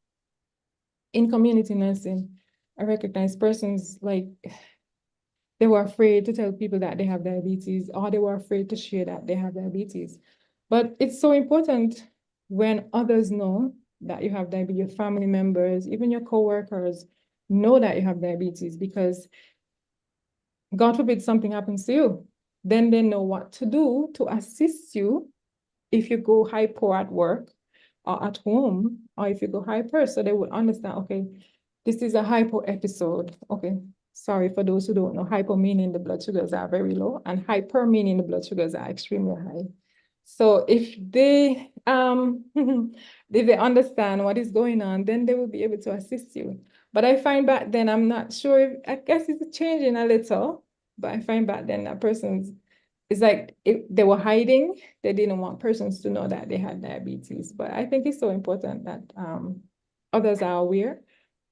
S5: in community nursing, I recognized persons like they were afraid to tell people that they have diabetes, or they were afraid to share that they have diabetes. But it's so important when others know that you have diabetes, your family members, even your coworkers know that you have diabetes, because God forbid something happens to you, then they know what to do to assist you if you go hypo at work or at home, or if you go hyper, so they would understand, okay, this is a hypo episode. Okay, sorry for those who don't know, hypo meaning the blood sugars are very low, and hyper meaning the blood sugars are extremely high. So if they if they understand what is going on, then they will be able to assist you. But I find back then, I'm not sure if, I guess it's changing a little, but I find back then that it's like if they were hiding, they didn't want persons to know that they had diabetes. But I think it's so important that others are aware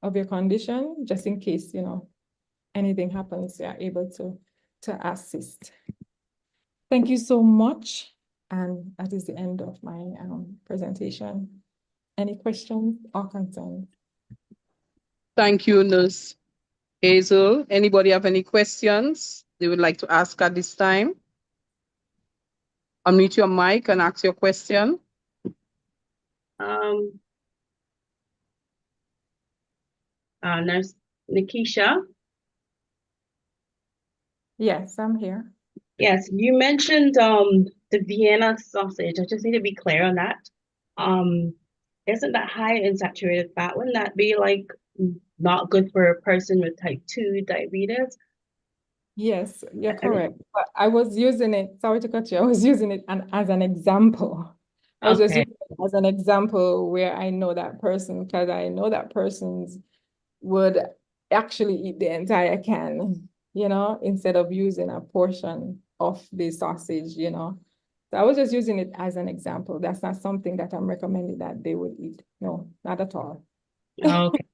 S5: of your condition, just in case, anything happens, they are able to assist. Thank you so much. And that is the end of my presentation. Any questions or concerns?
S3: Thank you, Nurse Hazel. Anybody have any questions they would like to ask at this time? Unmute your mic and ask your question.
S6: Nurse Nikisha.
S5: Yes, I'm here.
S6: Yes, you mentioned the Vienna sausage. I just need to be clear on that. Isn't that high in saturated fat? Wouldn't that be like not good for a person with type 2 diabetes?
S5: Yes, you're correct. But I was using it, sorry to cut you, I was using it as an example. I was just
S6: Okay.
S5: using it as an example where I know that person, because I know that persons would actually eat the entire can, instead of using a portion of the sausage, So I was just using it as an example. That's not something that I'm recommending that they would eat. No, not at all.
S6: Okay.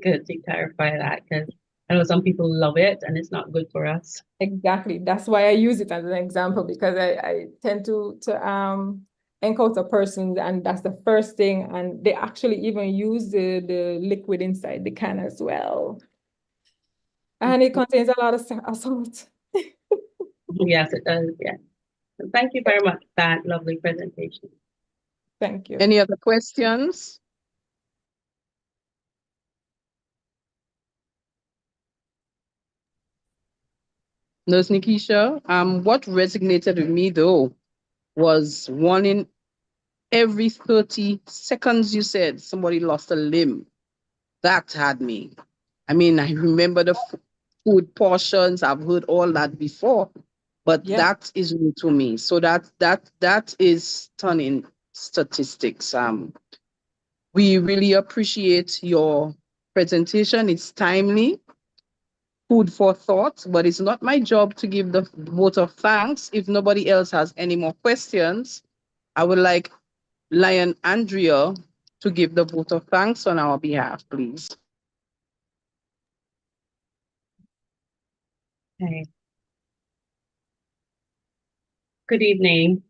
S6: Good to clarify that, because I know some people love it and it's not good for us.
S5: Exactly. That's why I use it as an example, because I tend to encounter persons, and that's the first thing, and they actually even use the liquid inside the can as well. And it contains a lot of salt.
S6: Yes, it does. Yeah. Thank you very much for that lovely presentation.
S5: Thank you.
S3: Any other questions? Nurse Nikisha, what resonated with me though was one in every 30 seconds you said somebody lost a limb. That had me. I mean, I remember the food portions. I've heard all that before, but
S5: Yeah.
S3: that is new to me. So that is stunning statistics. We really appreciate your presentation. It's timely, food for thought, but it's not my job to give the vote of thanks. If nobody else has any more questions, I would like Lion Andrea to give the vote of thanks on our behalf, please.
S6: Okay. Good evening,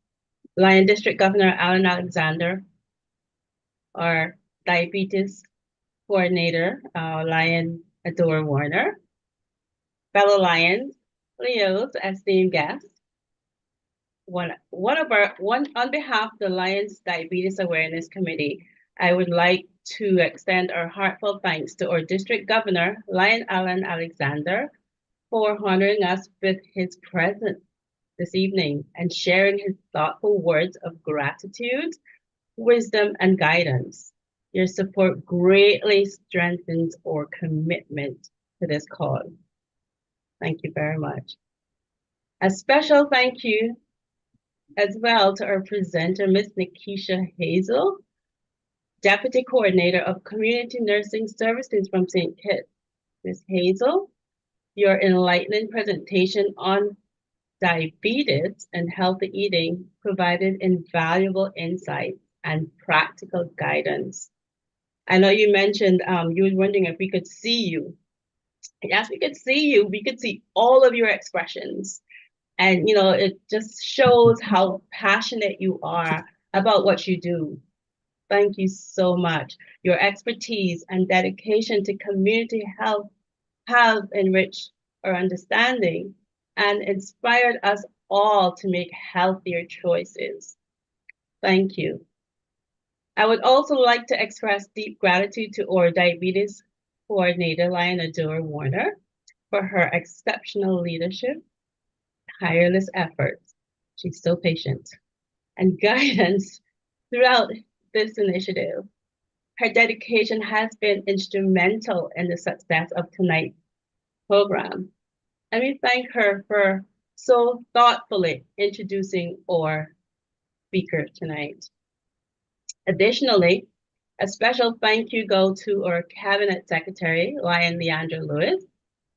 S6: Lion District Governor Alan Alexander, our diabetes coordinator, Lion Adore Warner, fellow Lions, Leo's esteemed guests. On behalf of the Lions Diabetes Awareness Committee, I would like to extend our heartfelt thanks to our District Governor, Lion Alan Alexander, for honoring us with his presence this evening and sharing his thoughtful words of gratitude, wisdom, and guidance. Your support greatly strengthens our commitment to this cause. Thank you very much. A special thank you as well to our presenter, Ms. Nikisha Hazel, Deputy Coordinator of Community Nursing Services from St. Kitts. Ms. Hazel, your enlightening presentation on diabetes and healthy eating provided invaluable insights and practical guidance. I know you mentioned you were wondering if we could see you. Yes, we could see you. We could see all of your expressions. And, you know, it just shows how passionate you are about what you do. Thank you so much. Your expertise and dedication to community health have enriched our understanding and inspired us all to make healthier choices. Thank you. I would also like to express deep gratitude to our diabetes coordinator, Lion Adora Warner, for her exceptional leadership, tireless efforts, she's so patient, and guidance throughout this initiative. Her dedication has been instrumental in the success of tonight's program. And we thank her for so thoughtfully introducing our speaker tonight. Additionally, a special thank you go to our Cabinet Secretary, Lion Leandra Lewis,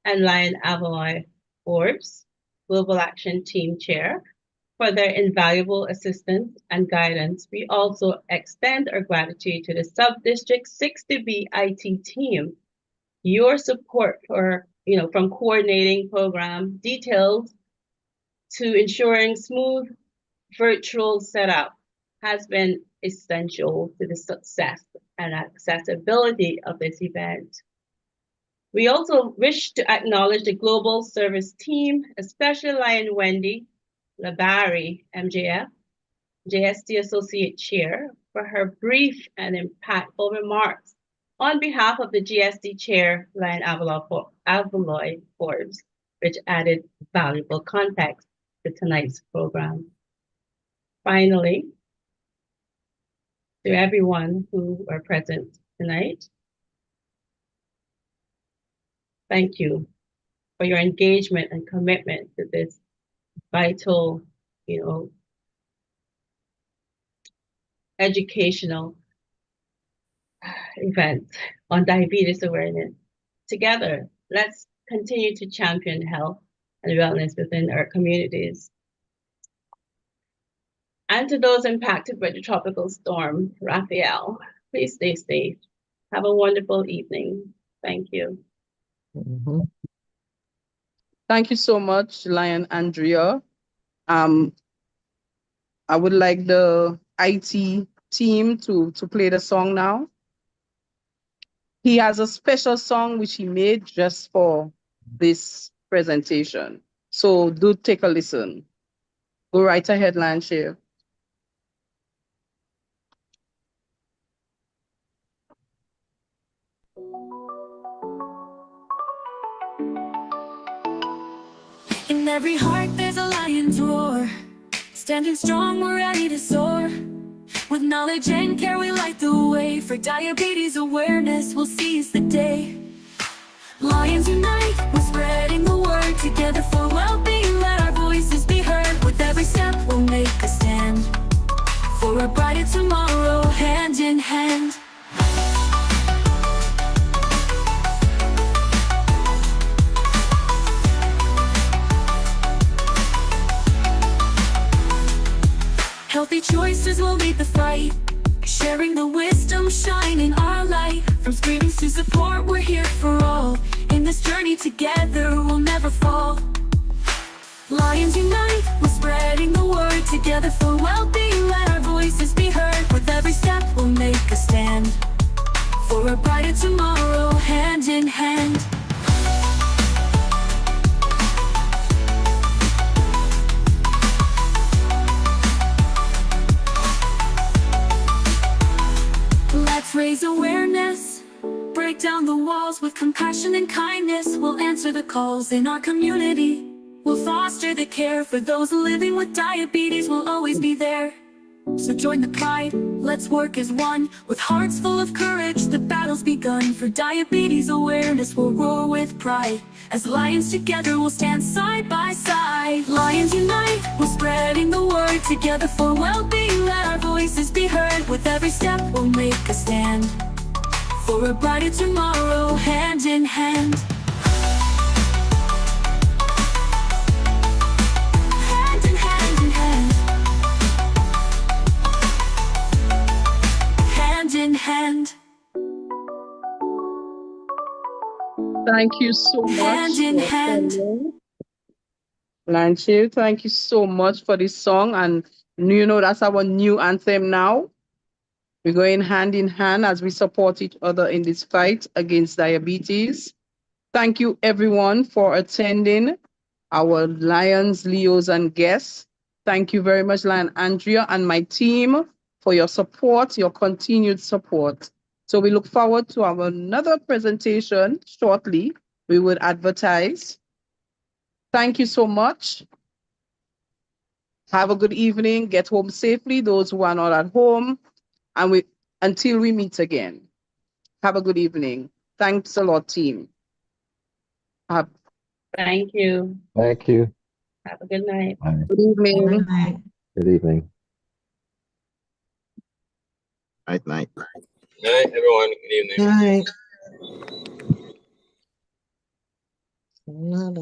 S6: and Lion Avaloy Forbes, Global Action Team Chair, for their invaluable assistance and guidance. We also extend our gratitude to the Sub-District 60B IT team. Your support for, from coordinating program details to ensuring smooth virtual setup has been essential to the success and accessibility of this event. We also wish to acknowledge the global service team, especially Lion Wendy Labari, MJF, JST Associate Chair, for her brief and impactful remarks on behalf of the GSD Chair, Lion Avaloy Forbes, which added valuable context to tonight's program. Finally, to everyone who are present tonight, thank you for your engagement and commitment to this vital, educational event on diabetes awareness. Together, let's continue to champion health and wellness within our communities. And to those impacted by the tropical storm, Raphael, please stay safe. Have a wonderful evening. Thank you.
S2: Mhm.
S3: Thank you so much, Lion Andrea. I would like the IT team to play the song now. He has a special song which he made just for this presentation. So do take a listen. Go right ahead, Lion Share.
S7: In every heart there's a lion's roar. Standing strong, we're ready to soar. With knowledge and care we light the way. For diabetes awareness, we'll seize the day. Lions unite, we're spreading the word. Together for well-being, let our voices be heard. With every step we'll make a stand. For a brighter tomorrow, hand in hand. Healthy choices will lead the fight. Sharing the wisdom, shining our light. From screamings to support, we're here for all. In this journey together, we'll never fall. Lions unite, we're spreading the word. Together for well-being, let our voices be heard. With every step, we'll make a stand. For a brighter tomorrow, hand in hand. Let's raise awareness, break down the walls with compassion and kindness. We'll answer the calls in our community. We'll foster the care for those living with diabetes. We'll always be there. So join the pride, let's work as one. With hearts full of courage, the battle's begun. For diabetes awareness, we'll roar with pride. As lions together, we'll stand side by side. Lions unite, we're spreading the word. Together for well-being, let our voices be heard. With every step, we'll make a stand. For a brighter tomorrow, hand in hand. Hand in hand in hand. Hand in hand.
S3: Thank you so much.
S7: Hand in
S3: for
S7: hand.
S3: singing. Lanchil, thank you so much for this song. And you know, that's our new anthem now. We're going hand in hand as we support each other in this fight against diabetes. Thank you everyone for attending, our Lions, Leos, and guests. Thank you very much, Lion Andrea and my team, for your support, your continued support. So we look forward to our another presentation shortly. We will advertise. Thank you so much. Have a good evening. Get home safely, those who are not at home. And until we meet again. Have a good evening. Thanks a lot, team.
S6: Thank you.
S8: Thank you.
S6: Have a good night.
S8: Bye.
S3: Good evening.
S2: Good night.
S8: Good evening.
S9: Night, night.
S10: Night, everyone. Good evening.
S2: Night. Nada.